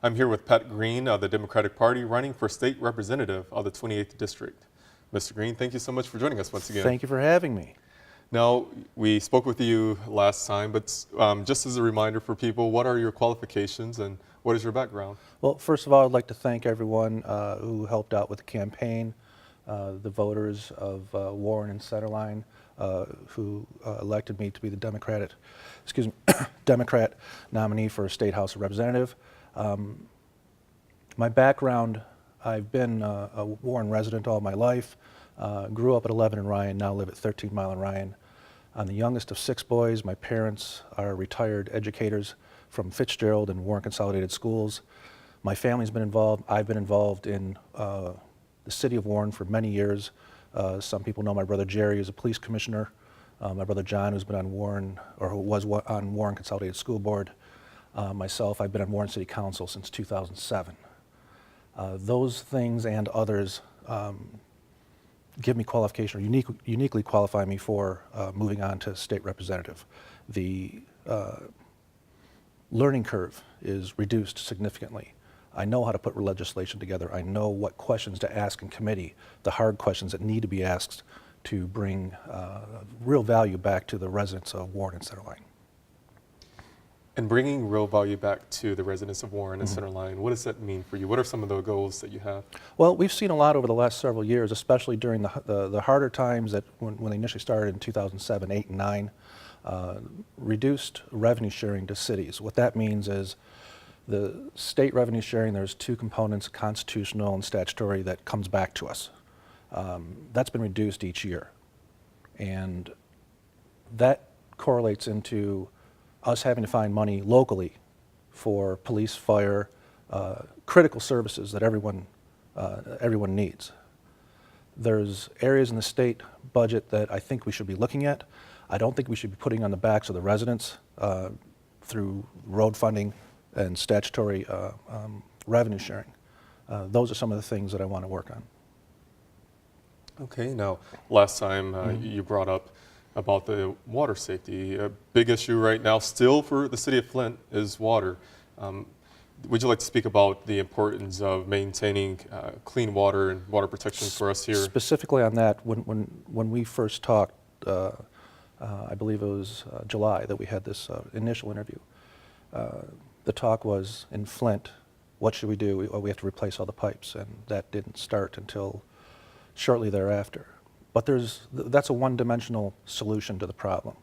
I'm here with Pat Green of the Democratic Party running for state representative of the 28th District. Mr. Green, thank you so much for joining us once again. Thank you for having me. Now, we spoke with you last time, but just as a reminder for people, what are your qualifications and what is your background? Well, first of all, I'd like to thank everyone who helped out with the campaign, the voters of Warren and Centerline who elected me to be the Democrat nominee for State House of Representative. My background, I've been a Warren resident all my life. Grew up at 11 in Ryan, now live at 13 Mile in Ryan. I'm the youngest of 6 boys. My parents are retired educators from Fitzgerald and Warren Consolidated Schools. My family's been involved. I've been involved in the city of Warren for many years. Some people know my brother Jerry is a police commissioner. My brother John, who's been on Warren, or who was on Warren Consolidated School Board. Myself, I've been on Warren City Council since 2007. Those things and others give me qualification, or uniquely qualify me for moving on to state representative. The learning curve is reduced significantly. I know how to put legislation together. I know what questions to ask in committee, the hard questions that need to be asked to bring real value back to the residents of Warren and Centerline. And bringing real value back to the residents of Warren and Centerline, what does that mean for you? What are some of the goals that you have? Well, we've seen a lot over the last several years, especially during the harder times that when they initially started in 2007, 8, and 9, reduced revenue sharing to cities. What that means is the state revenue sharing, there's 2 components, constitutional and statutory, that comes back to us. That's been reduced each year. And that correlates into us having to find money locally for police, fire, critical services that everyone needs. There's areas in the state budget that I think we should be looking at. I don't think we should be putting on the backs of the residents through road funding and statutory revenue sharing. Those are some of the things that I want to work on. Okay, now last time you brought up about the water safety. A big issue right now still for the city of Flint is water. Would you like to speak about the importance of maintaining clean water and water protection for us here? Specifically on that, when we first talked, I believe it was July that we had this initial interview. The talk was in Flint, what should we do? We have to replace all the pipes, and that didn't start until shortly thereafter. But that's a one-dimensional solution to the problem.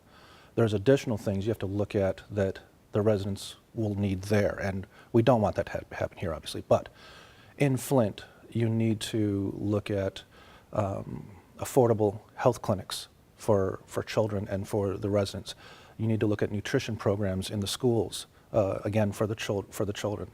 There's additional things you have to look at that the residents will need there, and we don't want that to happen here, obviously. But in Flint, you need to look at affordable health clinics for children and for the residents. You need to look at nutrition programs in the schools, again, for the children.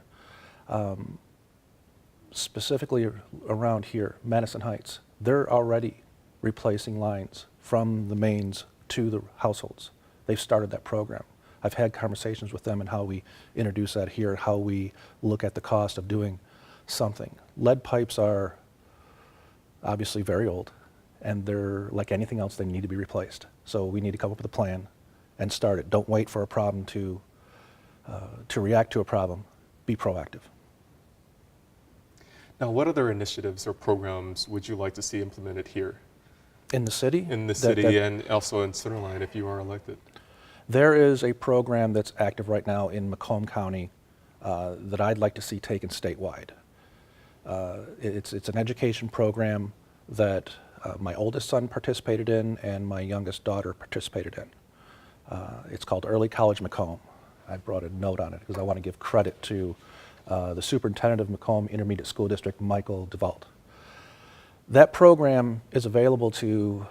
Specifically around here, Madison Heights, they're already replacing lines from the mains to the households. They've started that program. I've had conversations with them and how we introduce that here, how we look at the cost of doing something. Lead pipes are obviously very old, and they're like anything else, they need to be replaced. So we need to come up with a plan and start it. Don't wait for a problem to react to a problem. Be proactive. Now, what other initiatives or programs would you like to see implemented here? In the city? In the city and also in Centerline if you are elected. There is a program that's active right now in Macomb County that I'd like to see taken statewide. It's an education program that my oldest son participated in and my youngest daughter participated in. It's called Early College Macomb. I brought a note on it because I want to give credit to the superintendent of Macomb Intermediate School District, Michael DeVault. That program is available to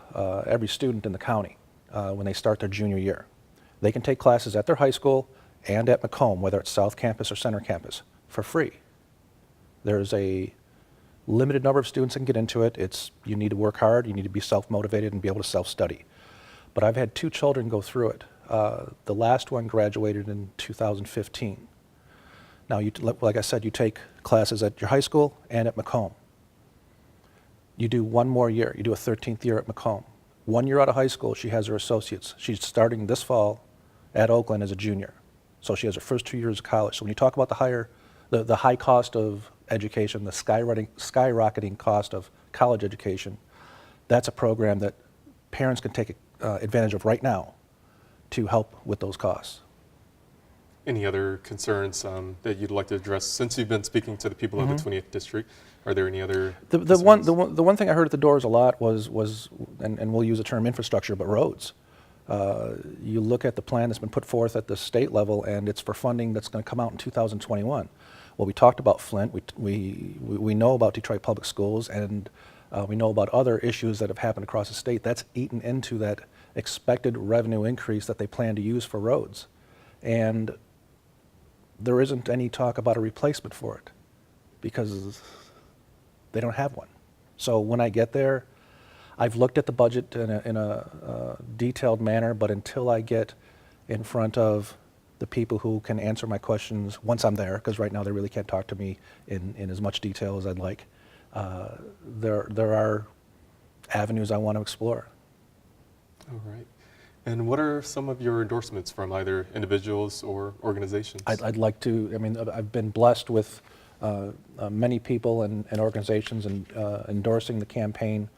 every student in the county when they start their junior year. They can take classes at their high school and at Macomb, whether it's South Campus or Center Campus, for free. There's a limited number of students that can get into it. You need to work hard, you need to be self-motivated and be able to self-study. But I've had 2 children go through it. The last one graduated in 2015. Now, like I said, you take classes at your high school and at Macomb. You do one more year. You do a 13th year at Macomb. 1 year out of high school, she has her associates. She's starting this fall at Oakland as a junior. So she has her first 2 years of college. So when you talk about the higher the high cost of education, the skyrocketing cost of college education, that's a program that parents can take advantage of right now to help with those costs. Any other concerns that you'd like to address since you've been speaking to the people of the 20th district? Are there any other The one thing I heard at the doors a lot was and we'll use the term infrastructure, but roads. You look at the plan that's been put forth at the state level, and it's for funding that's going to come out in 2021. Well, we talked about Flint. We know about Detroit Public Schools, and we know about other issues that have happened across the state. That's eaten into that expected revenue increase that they plan to use for roads, and there isn't any talk about a replacement for it because they don't have one. So when I get there, I've looked at the budget in a detailed manner, but until I get in front of the people who can answer my questions once I'm there, because right now they really can't talk to me in as much detail as I'd like, there are avenues I want to explore. All right. And what are some of your endorsements from either individuals or organizations? I'd like to, I mean, I've been blessed with many people and organizations endorsing the campaign,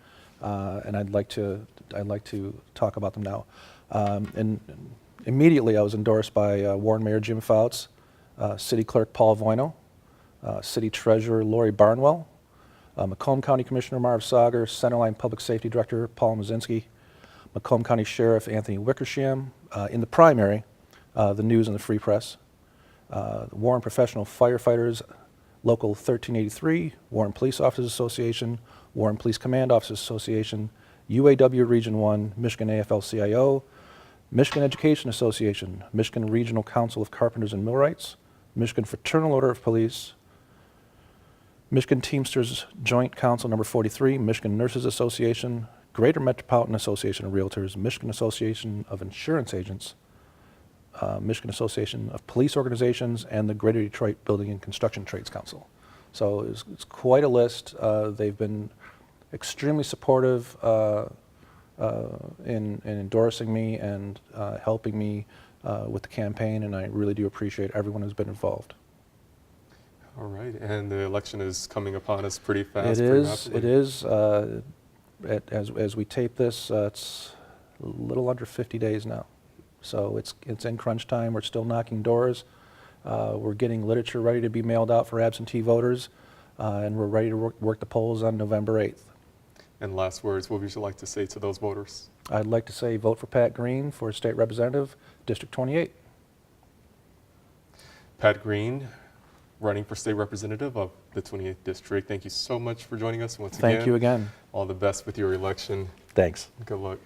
and I'd like to talk about them now. And immediately I was endorsed by Warren Mayor Jim Fouts, City Clerk Paul Voino, City Treasurer Lori Barnwell, Macomb County Commissioner Marv Sauger, Centerline Public Safety Director Paul Mazinski, Macomb County Sheriff Anthony Wickersham. In the primary, the News and the Free Press, Warren Professional Firefighters Local 1383, Warren Police Officers Association, Warren Police Command Officers Association, UAW Region 1, Michigan AFL-CIO, Michigan Education Association, Michigan Regional Council of Carpenters and Millwrights, Michigan Fraternal Order of Police, Michigan Teamsters Joint Council Number 43, Michigan Nurses Association, Greater Metropolitan Association of Realtors, Michigan Association of Insurance Agents, Michigan Association of Police Organizations, and the Greater Detroit Building and Construction Trades Council. So it's quite a list. They've been extremely supportive in endorsing me and helping me with the campaign, and I really do appreciate everyone who's been involved. All right, and the election is coming upon us pretty fast. It is. rapidly. It is. As we tape this, it's a little under 50 days now. So it's in crunch time. We're still knocking doors. We're getting literature ready to be mailed out for absentee voters, and we're ready to work the polls on November 8th. And last words, what would you like to say to those voters? I'd like to say vote for Pat Green for State Representative, District 28. Pat Green, running for State Representative of the 28th District. Thank you so much for joining us once again. Thank you again. All the best with your election. Thanks. Good luck.